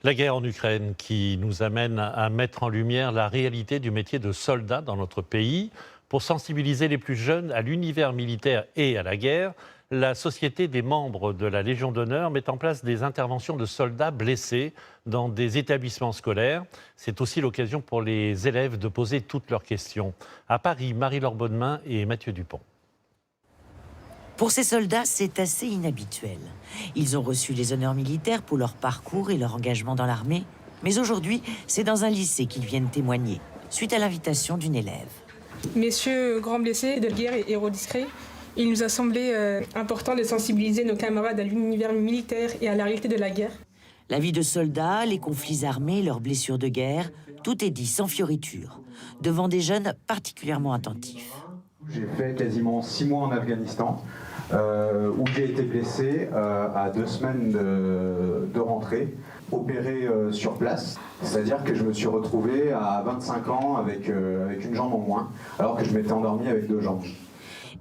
La guerre en Ukraine qui nous amène à mettre en lumière la réalité du métier de soldat dans notre pays. Pour sensibiliser les plus jeunes à l'univers militaire et à la guerre, la Société des membres de la Légion d'honneur met en place des interventions de soldats blessés dans des établissements scolaires. C'est aussi l'occasion pour les élèves de poser toutes leurs questions. À Paris, Marie-Laure Bonnemain et Mathieu Dupont. Pour ces soldats, c'est assez inhabituel. Ils ont reçu les honneurs militaires pour leur parcours et leur engagement dans l'armée. Mais aujourd'hui, c'est dans un lycée qu'ils viennent témoigner, suite à l'invitation d'une élève. Messieurs grands blessés de guerre et héros discrets, il nous a semblé important de sensibiliser nos camarades à l'univers militaire et à la réalité de la guerre. La vie de soldats, les conflits armés, leurs blessures de guerre, tout est dit sans fioriture, devant des jeunes particulièrement attentifs. J'ai fait quasiment 6 mois en Afghanistan, où j'ai été blessé à 2 semaines de rentrée, opéré sur place. C'est-à-dire que je me suis retrouvé à 25 ans avec une jambe en moins, alors que je m'étais endormi avec 2 jambes.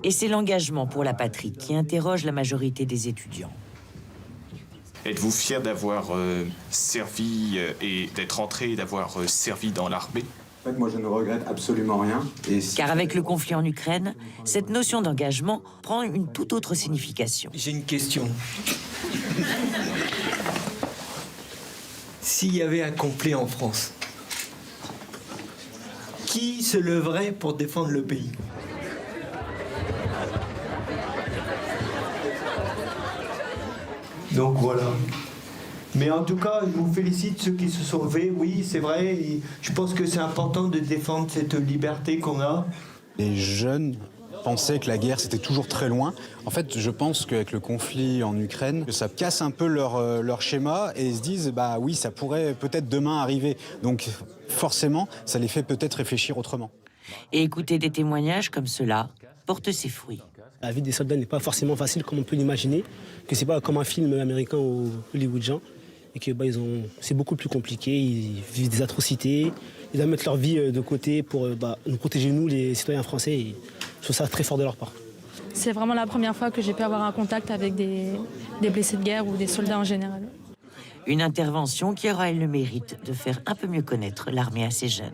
Et c'est l'engagement pour la patrie qui interroge la majorité des étudiants. Êtes-vous fier d'avoir servi et d'être entré et d'avoir servi dans l'armée ? En fait, moi, je ne regrette absolument rien. Car avec le conflit en Ukraine, cette notion d'engagement prend une toute autre signification. J'ai une question. S'il y avait un conflit en France, qui se leverait pour défendre le pays ? Donc voilà. Mais en tout cas, je vous félicite ceux qui se sont levés. Oui, c'est vrai. Et je pense que c'est important de défendre cette liberté qu'on a. Les jeunes pensaient que la guerre, c'était toujours très loin. En fait, je pense qu'avec le conflit en Ukraine, ça casse un peu leur schéma et ils se disent, bah oui, ça pourrait peut-être demain arriver. Donc forcément, ça les fait peut-être réfléchir autrement. Et écouter des témoignages comme cela porte ses fruits. La vie des soldats n'est pas forcément facile comme on peut l'imaginer, que c'est pas comme un film américain ou hollywoodien, et que c'est beaucoup plus compliqué, ils vivent des atrocités, ils doivent mettre leur vie de côté pour nous protéger, nous, les citoyens français, et je trouve ça très fort de leur part. C'est vraiment la première fois que j'ai pu avoir un contact avec des blessés de guerre ou des soldats en général. Une intervention qui aura le mérite de faire un peu mieux connaître l'armée à ces jeunes.